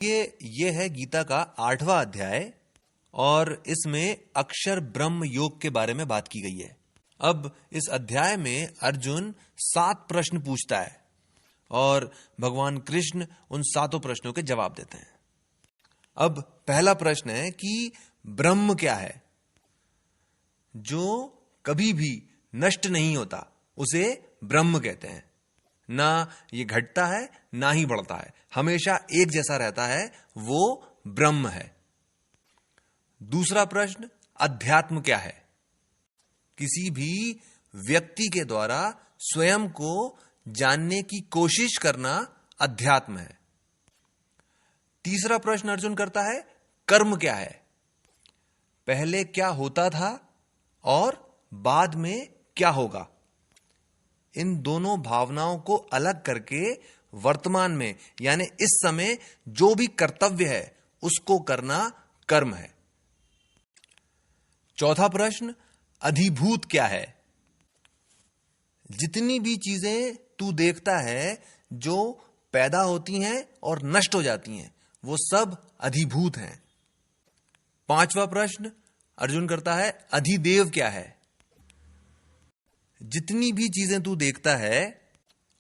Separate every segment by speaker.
Speaker 1: ये है गीता का 8वां अध्याय और इसमें अक्षर ब्रह्म योग के बारे में बात की गई है। अब इस अध्याय में अर्जुन 7 प्रश्न पूछता है और भगवान कृष्ण उन 7 प्रश्नों के जवाब देते हैं। अब पहला प्रश्न है कि ब्रह्म क्या है? जो कभी भी नष्ट नहीं होता उसे ब्रह्म कहते हैं। ना ये घटता है ना ही बढ़ता है, हमेशा एक जैसा रहता है, वो ब्रह्म है। दूसरा प्रश्न, अध्यात्म क्या है? किसी भी व्यक्ति के द्वारा स्वयं को जानने की कोशिश करना अध्यात्म है। तीसरा प्रश्न अर्जुन करता है, कर्म क्या है? पहले क्या होता था और बाद में क्या होगा? इन दोनों भावनाओं को अलग करके वर्तमान में यानी इस समय जो भी कर्तव्य है उसको करना कर्म है। चौथा प्रश्न, अधिभूत क्या है? जितनी भी चीजें तू देखता है जो पैदा होती हैं और नष्ट हो जाती हैं वो सब अधिभूत हैं। पांचवा प्रश्न अर्जुन करता है, अधिदेव क्या है? जितनी भी चीजें तू देखता है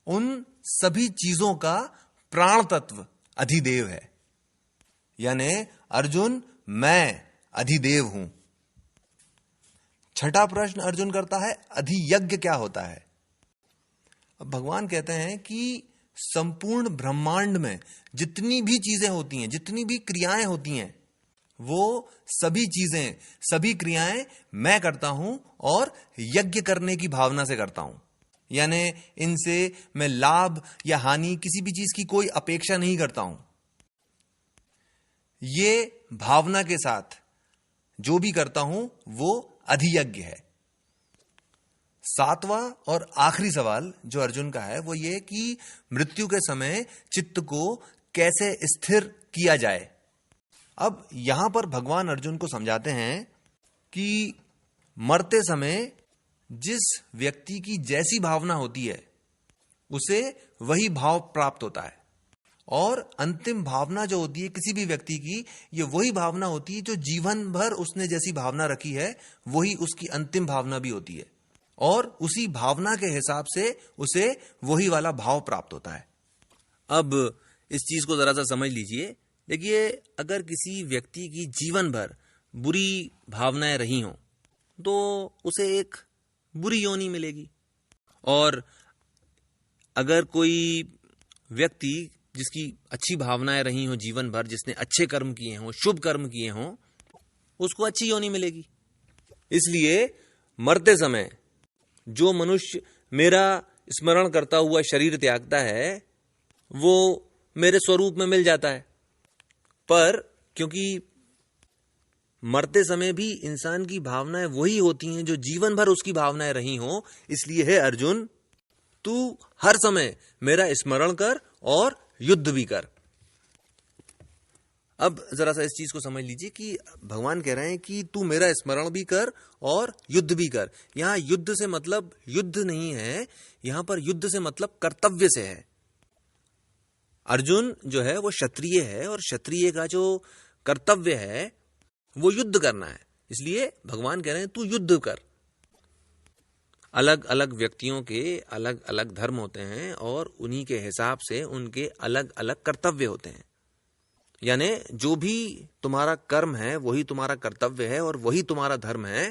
Speaker 1: उन सभी चीजों का प्राण तत्व अधिदेव है। यानी अर्जुन, मैं अधिदेव हूं। छठा प्रश्न अर्जुन करता है, अधियज्ञ क्या होता है? अब भगवान कहते हैं कि संपूर्ण ब्रह्मांड में जितनी भी चीजें होती हैं, जितनी भी क्रियाएं होती हैं, वो सभी चीजें, सभी क्रियाएं मैं करता हूं और यज्ञ करने की भावना से करता हूं। यानी इनसे मैं लाभ या हानि किसी भी चीज की कोई अपेक्षा नहीं करता हूं। ये भावना के साथ जो भी करता हूं वो अधियज्ञ है। सातवां और आखिरी सवाल जो अर्जुन का है वो ये कि मृत्यु के समय चित्त को कैसे स्थिर किया जाए। अब यहां पर भगवान अर्जुन को समझाते हैं कि मरते समय जिस व्यक्ति की जैसी भावना होती है उसे वही भाव प्राप्त होता है, और अंतिम भावना जो होती है किसी भी व्यक्ति की, ये वही भावना होती है जो जीवन भर उसने जैसी भावना रखी है वही उसकी अंतिम भावना भी होती है, और उसी भावना के हिसाब से उसे वही वाला भाव प्राप्त होता है।
Speaker 2: अब इस चीज को जरा सा समझ लीजिए। देखिए, अगर किसी व्यक्ति की जीवन भर बुरी भावनाएं रही हों तो उसे एक बुरी योनि मिलेगी, और अगर कोई व्यक्ति जिसकी अच्छी भावनाएं रही हों जीवन भर, जिसने अच्छे कर्म किए हों, शुभ कर्म किए हों, उसको अच्छी योनि मिलेगी। इसलिए मरते समय जो मनुष्य मेरा स्मरण करता हुआ शरीर त्यागता है वो मेरे स्वरूप में मिल जाता है। पर क्योंकि मरते समय भी इंसान की भावनाएं वही होती हैं जो जीवन भर उसकी भावनाएं रही हों, इसलिए है अर्जुन, तू हर समय मेरा स्मरण कर और युद्ध भी कर। अब जरा सा इस चीज को समझ लीजिए कि भगवान कह रहे हैं कि तू मेरा स्मरण भी कर और युद्ध भी कर। यहां युद्ध से मतलब युद्ध नहीं है, यहां पर युद्ध से मतलब कर्तव्य से है। अर्जुन जो है वो क्षत्रिय है और क्षत्रिय का जो कर्तव्य है वो युद्ध करना है, इसलिए भगवान कह रहे हैं तू युद्ध कर। अलग अलग व्यक्तियों के अलग अलग धर्म होते हैं और उन्हीं के हिसाब से उनके अलग अलग कर्तव्य होते हैं। यानी जो भी तुम्हारा कर्म है वही तुम्हारा कर्तव्य है और वही तुम्हारा धर्म है।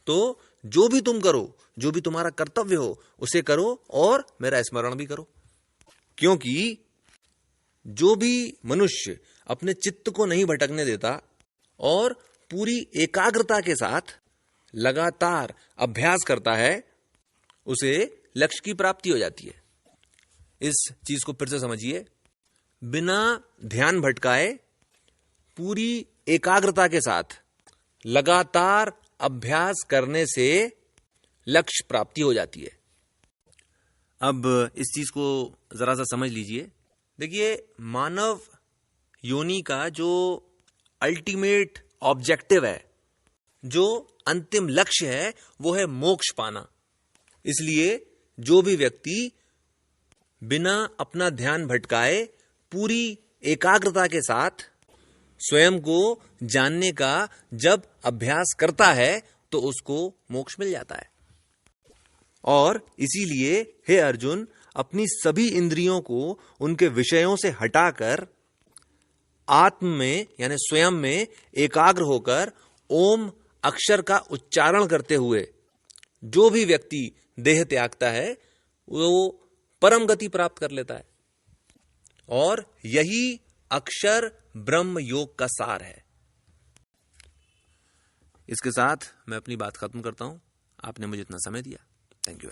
Speaker 2: तो जो भी तुम करो, जो भी तुम्हारा कर्तव्य हो उसे करो और मेरा स्मरण भी करो। क्योंकि जो भी मनुष्य अपने चित्त को नहीं भटकने देता और पूरी एकाग्रता के साथ लगातार अभ्यास करता है उसे लक्ष्य की प्राप्ति हो जाती है। इस चीज को फिर से समझिए, बिना ध्यान भटकाए पूरी एकाग्रता के साथ लगातार अभ्यास करने से लक्ष्य प्राप्ति हो जाती है। अब इस चीज को जरा सा समझ लीजिए। देखिए, मानव योनि का जो अल्टीमेट ऑब्जेक्टिव है, जो अंतिम लक्ष्य है, वो है मोक्ष पाना। इसलिए जो भी व्यक्ति बिना अपना ध्यान भटकाए पूरी एकाग्रता के साथ स्वयं को जानने का जब अभ्यास करता है तो उसको मोक्ष मिल जाता है। और इसीलिए हे अर्जुन, अपनी सभी इंद्रियों को उनके विषयों से हटाकर आत्म में यानी स्वयं में एकाग्र होकर ओम अक्षर का उच्चारण करते हुए जो भी व्यक्ति देह त्यागता है वो परम गति प्राप्त कर लेता है। और यही अक्षर ब्रह्म योग का सार है। इसके साथ मैं अपनी बात खत्म करता हूं। आपने मुझे इतना समय दिया, थैंक यू वेरी मच।